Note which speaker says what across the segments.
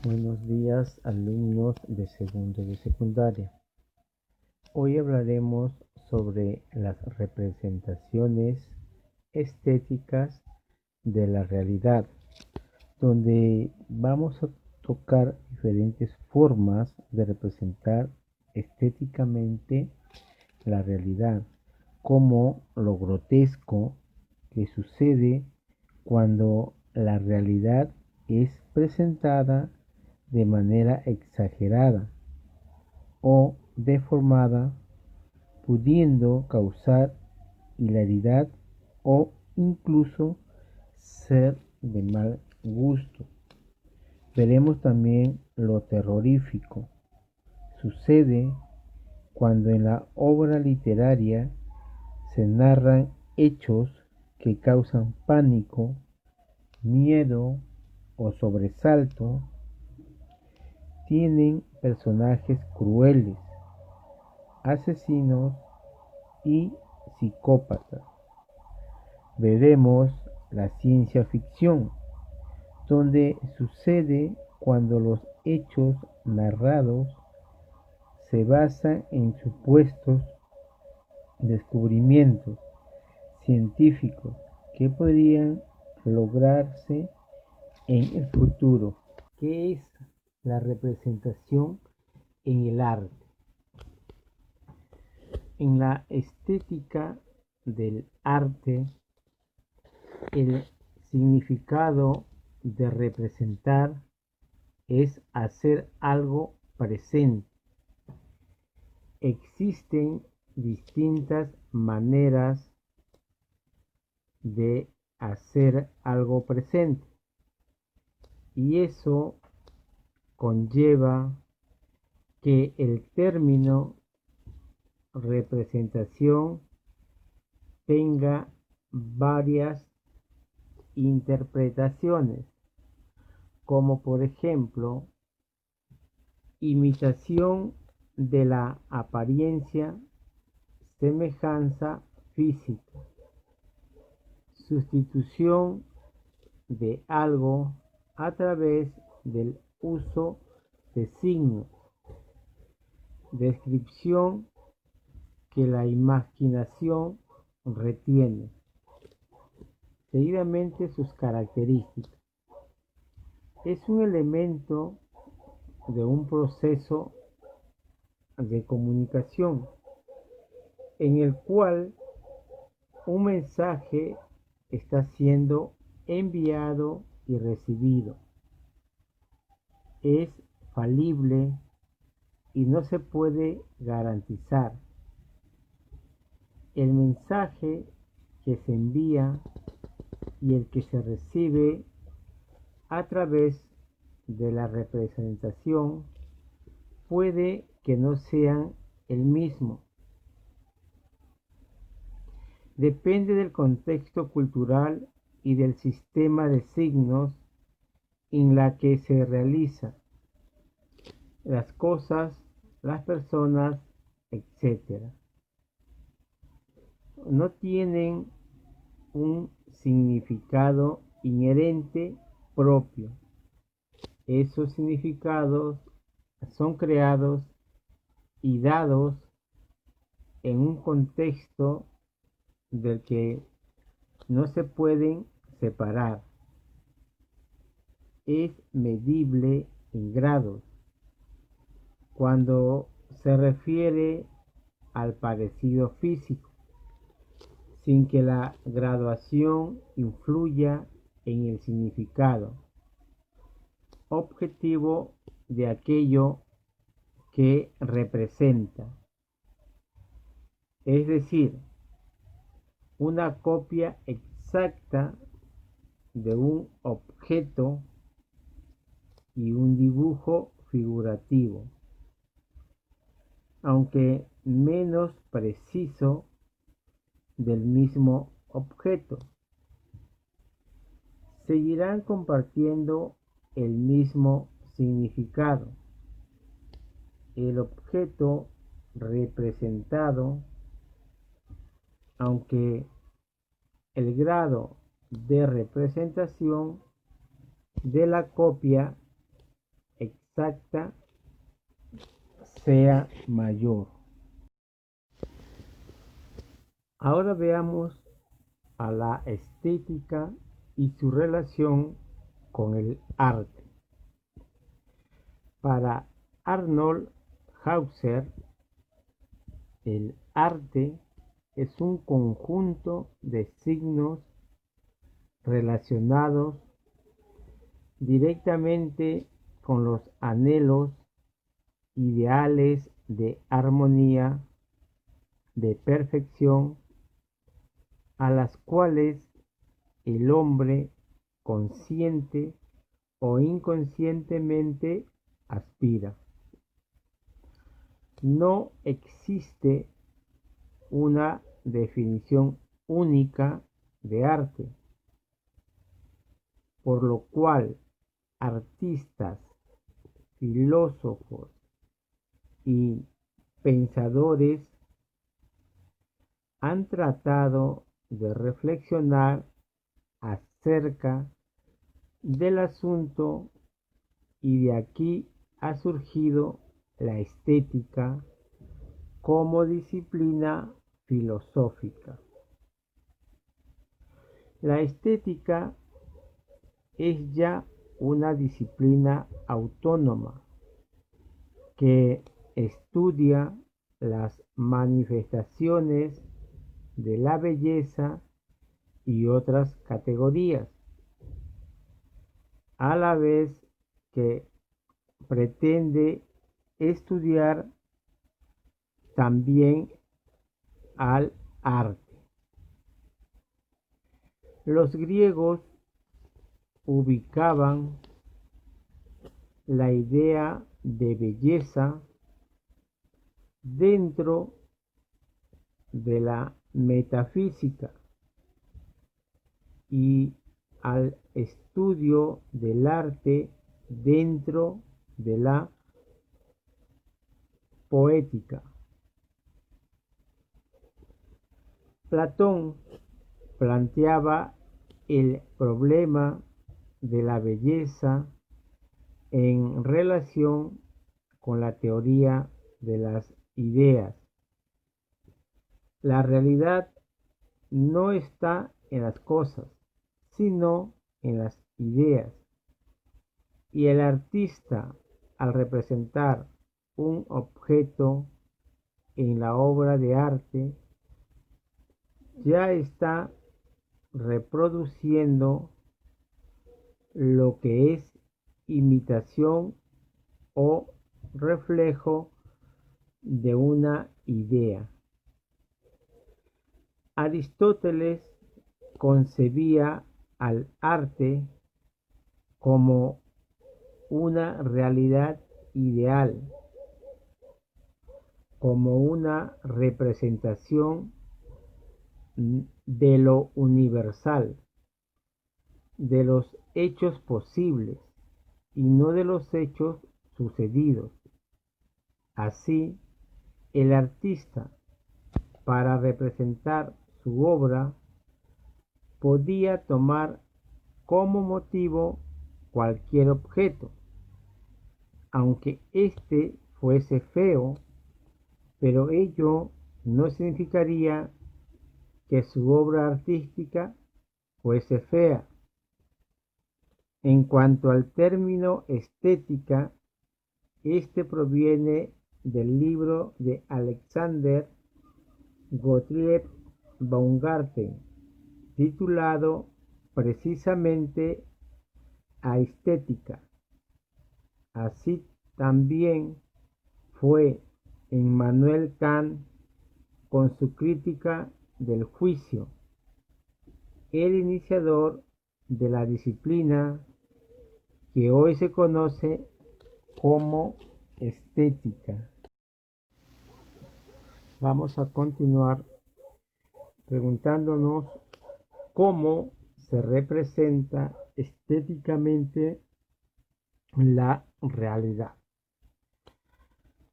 Speaker 1: Buenos días, alumnos de segundo de secundaria. Hoy hablaremos sobre las representaciones estéticas de la realidad, donde vamos a tocar diferentes formas de representar estéticamente la realidad, como lo grotesco que sucede cuando la realidad es presentada de manera exagerada o deformada, pudiendo causar hilaridad o incluso ser de mal gusto. Veremos también lo terrorífico. Sucede cuando en la obra literaria se narran hechos que causan pánico, miedo o sobresalto. Tienen personajes crueles, asesinos y psicópatas. Veremos la ciencia ficción, donde sucede cuando los hechos narrados se basan en supuestos descubrimientos científicos que podrían lograrse en el futuro. ¿Qué es la representación en el arte? En la estética del arte, el significado de representar es hacer algo presente. Existen distintas maneras de hacer algo presente y eso conlleva que el término representación tenga varias interpretaciones, como por ejemplo imitación de la apariencia, semejanza física, sustitución de algo a través del uso de signos, descripción que la imaginación retiene. Seguidamente, sus características. Es un elemento de un proceso de comunicación en el cual un mensaje está siendo enviado y recibido. Es falible y no se puede garantizar. El mensaje que se envía y el que se recibe a través de la representación puede que no sean el mismo. Depende del contexto cultural y del sistema de signos en la que se realiza, las cosas, las personas, etc. No tienen un significado inherente propio. Esos significados son creados y dados en un contexto del que no se pueden separar. Es medible en grados cuando se refiere al parecido físico, sin que la graduación influya en el significado objetivo de aquello que representa. Es decir, una copia exacta de un objeto y un dibujo figurativo, aunque menos preciso, del mismo objeto. Seguirán compartiendo el mismo significado. El objeto representado, aunque el grado de representación de la copia exacta sea mayor. Ahora veamos a la estética y su relación con el arte. Para Arnold Hauser, el arte es un conjunto de signos relacionados directamente con los anhelos, ideales de armonía, de perfección, a las cuales el hombre consciente o inconscientemente aspira. No existe una definición única de arte, por lo cual artistas, filósofos y pensadores han tratado de reflexionar acerca del asunto y de aquí ha surgido la estética como disciplina filosófica. La estética es ya una disciplina autónoma que estudia las manifestaciones de la belleza y otras categorías, a la vez que pretende estudiar también al arte. Los griegos ubicaban la idea de belleza dentro de la metafísica y al estudio del arte dentro de la poética. Platón planteaba el problema de la belleza en relación con la teoría de las ideas. La realidad no está en las cosas, sino en las ideas. Y el artista, al representar un objeto en la obra de arte, ya está reproduciendo lo que es imitación o reflejo de una idea. Aristóteles concebía al arte como una realidad ideal, como una representación de lo universal, de los hechos posibles y no de los hechos sucedidos. Así, el artista, para representar su obra, podía tomar como motivo cualquier objeto, aunque éste fuese feo, pero ello no significaría que su obra artística fuese fea. En cuanto al término estética, este proviene del libro de Alexander Gottlieb Baumgarten, titulado precisamente Estética. Así también fue Immanuel Kant con su crítica del juicio, el iniciador de la disciplina que hoy se conoce como estética. Vamos a continuar preguntándonos cómo se representa estéticamente la realidad.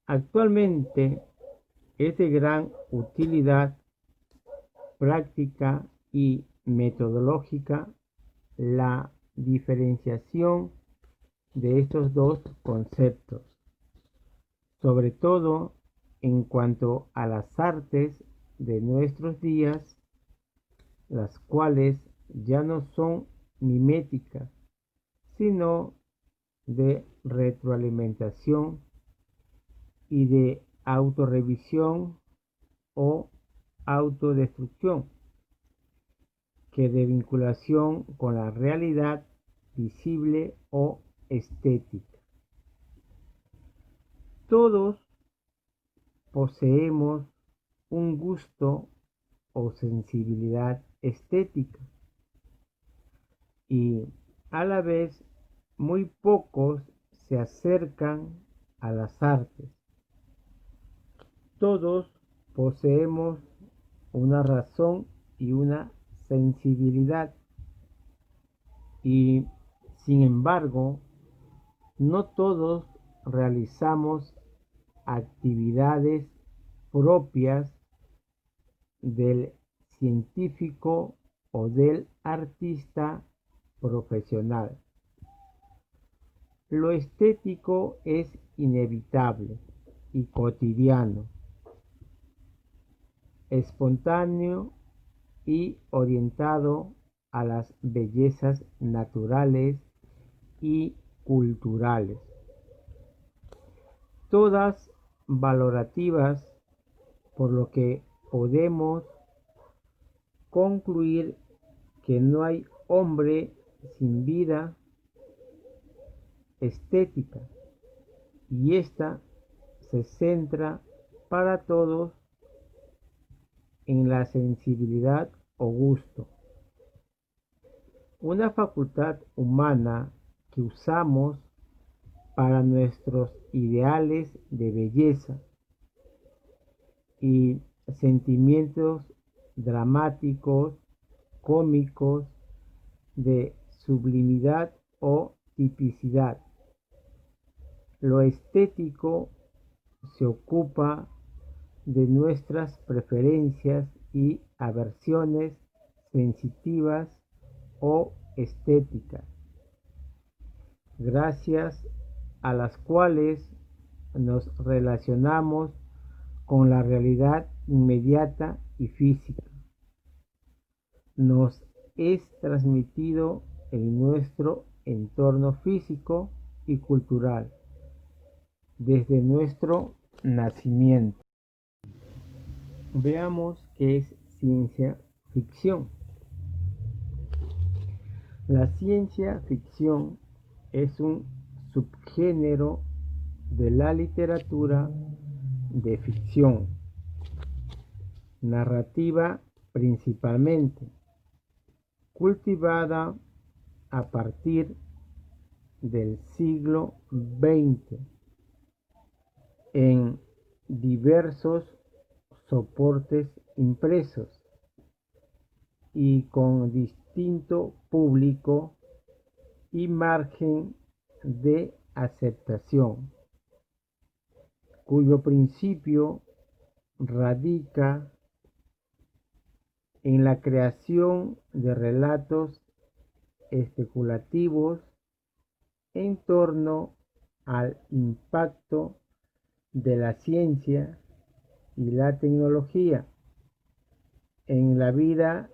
Speaker 1: Actualmente es de gran utilidad práctica y metodológica la diferenciación de estos dos conceptos, sobre todo en cuanto a las artes de nuestros días, las cuales ya no son miméticas, sino de retroalimentación y de autorrevisión o autodestrucción, que de vinculación con la realidad visible o estética. Todos poseemos un gusto o sensibilidad estética y a la vez muy pocos se acercan a las artes. Todos poseemos una razón y una sensibilidad y sin embargo no todos realizamos actividades propias del científico o del artista profesional. Lo estético es inevitable y cotidiano, espontáneo y orientado a las bellezas naturales y culturales, todas valorativas, por lo que podemos concluir que no hay hombre sin vida estética, y esta se centra para todos en la sensibilidad o gusto, una facultad humana que usamos para nuestros ideales de belleza y sentimientos dramáticos, cómicos, de sublimidad o tipicidad. Lo estético se ocupa de nuestras preferencias y aversiones sensitivas o estéticas, gracias a las cuales nos relacionamos con la realidad inmediata y física. Nos es transmitido en nuestro entorno físico y cultural desde nuestro nacimiento. Veamos qué es ciencia ficción. La ciencia ficción es un subgénero de la literatura de ficción, narrativa principalmente, cultivada a partir del siglo XX en diversos soportes impresos y con distinto público y margen de aceptación, cuyo principio radica en la creación de relatos especulativos en torno al impacto de la ciencia y la tecnología en la vida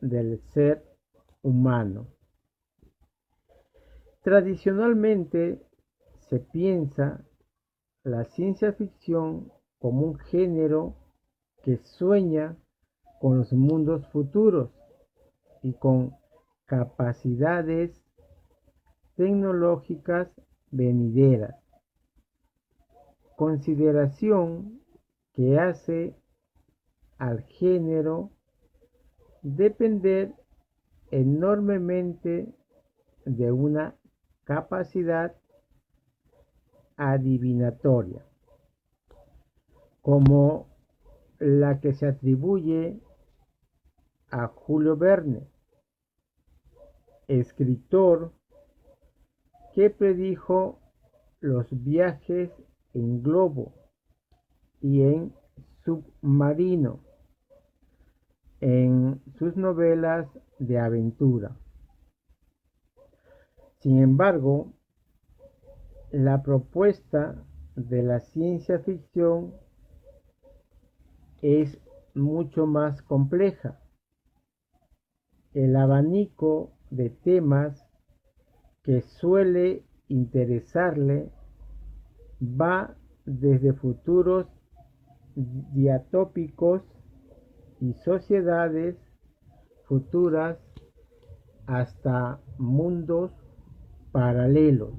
Speaker 1: del ser humano. Tradicionalmente se piensa la ciencia ficción como un género que sueña con los mundos futuros y con capacidades tecnológicas venideras, consideración que hace al género depender enormemente de una capacidad adivinatoria, como la que se atribuye a Julio Verne, escritor que predijo los viajes en globo y en submarino en sus novelas de aventura. Sin embargo, La propuesta de la ciencia ficción es mucho más compleja. El abanico de temas que suele interesarle va desde futuros diatópicos y sociedades futuras hasta mundos paralelos,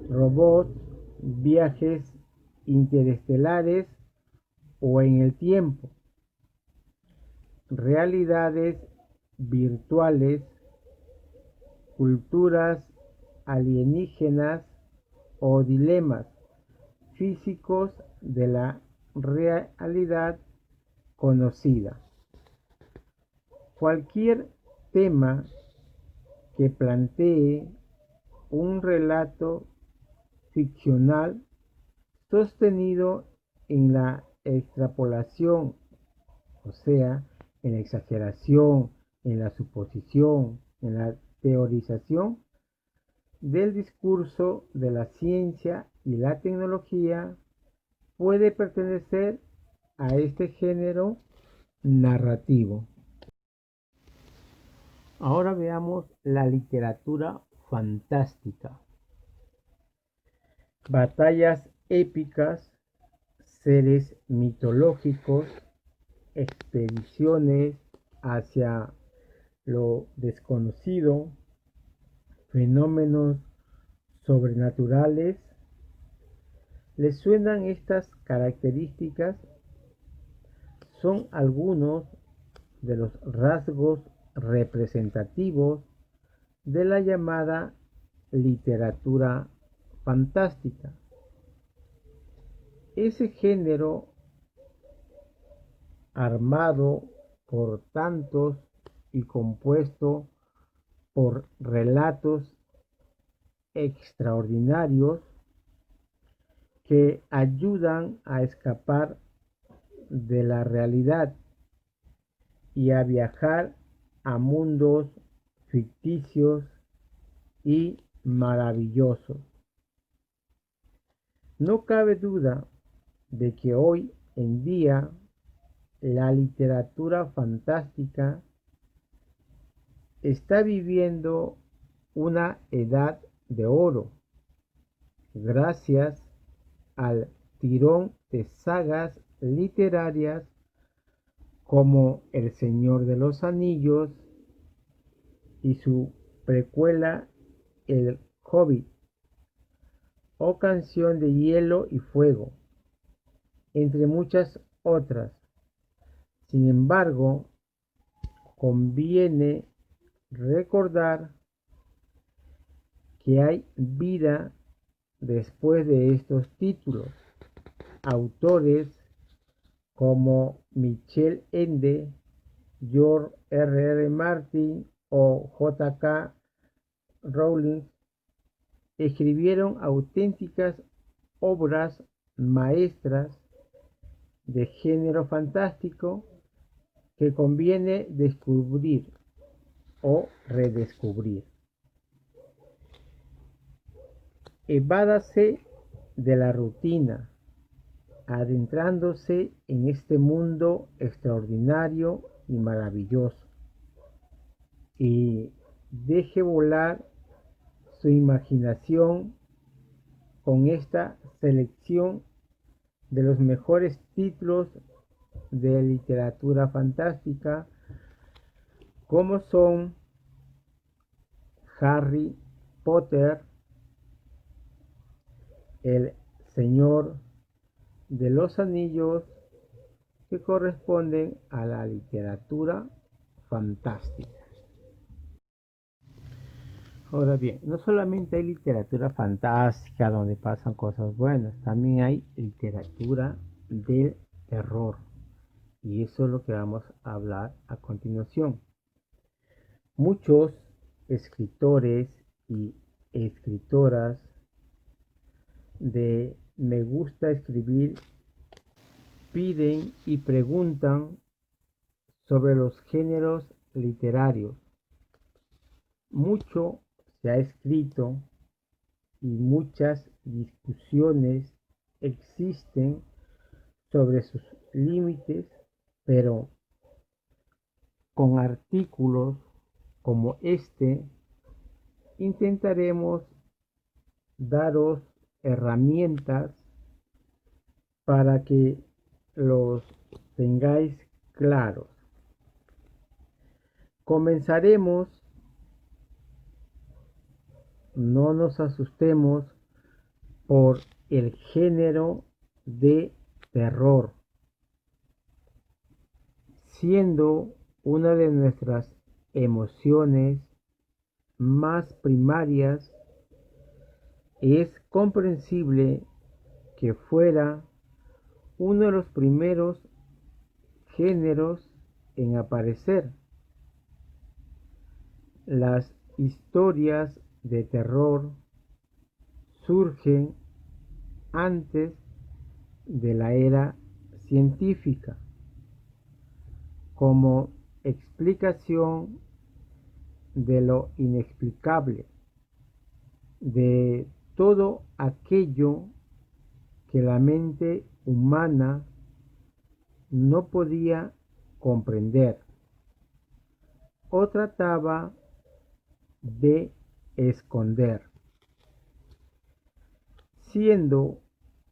Speaker 1: robots, viajes interestelares o en el tiempo, realidades virtuales, culturas alienígenas o dilemas físicos de la realidad conocida. Cualquier tema que plantee un relato ficcional sostenido en la extrapolación, o sea, en la exageración, en la suposición, en la teorización del discurso de la ciencia y la tecnología, puede pertenecer a este género narrativo. Ahora veamos la literatura fantástica. Batallas épicas, seres mitológicos, expediciones hacia lo desconocido, fenómenos sobrenaturales. ¿Les suenan estas características? Son algunos de los rasgos representativos de la llamada literatura fantástica. Ese género armado por tantos y compuesto por relatos extraordinarios que ayudan a escapar de la realidad y a viajar a mundos ficticios y maravillosos. No cabe duda de que hoy en día la literatura fantástica está viviendo una edad de oro, gracias al tirón de sagas literarias como El Señor de los Anillos y su precuela El Hobbit o Canción de Hielo y Fuego, entre muchas otras. Sin embargo, conviene recordar que hay vida después de estos títulos. Autores como Michel Ende, George R.R. Martin o J.K. Rowling escribieron auténticas obras maestras de género fantástico que conviene descubrir o redescubrir. Evádase de la rutina, adentrándose en este mundo extraordinario y maravilloso, y deje volar su imaginación con esta selección de los mejores títulos de literatura fantástica, como son Harry Potter, El Señor de los Anillos, que corresponden a la literatura fantástica. Ahora bien, no solamente hay literatura fantástica donde pasan cosas buenas, también hay literatura del terror. Y eso es lo que vamos a hablar a continuación. Muchos escritores y escritoras de Me Gusta Escribir piden y preguntan sobre los géneros literarios. Mucho se ha escrito y muchas discusiones existen sobre sus límites, pero con artículos como este intentaremos daros herramientas para que los tengáis claros. Comenzaremos, no nos asustemos, por el género de terror, siendo una de nuestras emociones más primarias. Es comprensible que fuera uno de los primeros géneros en aparecer. Las historias de terror surgen antes de la era científica como explicación de lo inexplicable, de todo aquello que la mente humana no podía comprender o trataba de esconder, siendo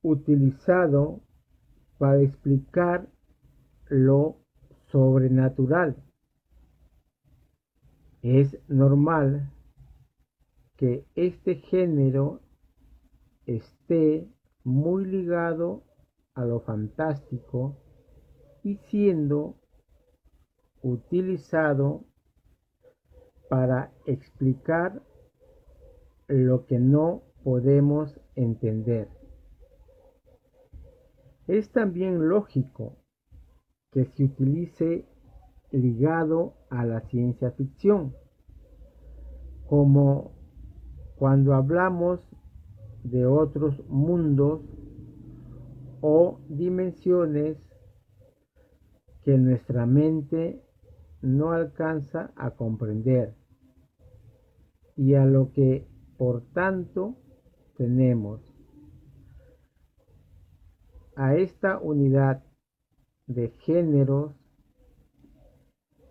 Speaker 1: utilizado para explicar lo sobrenatural. Es normal que este género esté muy ligado a lo fantástico y siendo utilizado para explicar lo que no podemos entender. Es también lógico que se utilice ligado a la ciencia ficción, como cuando hablamos de otros mundos o dimensiones que nuestra mente no alcanza a comprender y a lo que por tanto tenemos. A esta unidad de géneros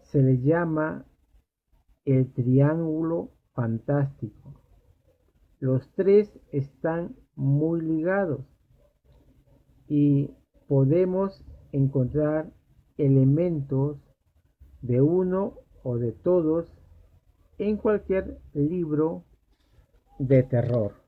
Speaker 1: se le llama el triángulo fantástico. Los tres están muy ligados y podemos encontrar elementos de uno o de todos en cualquier libro de terror.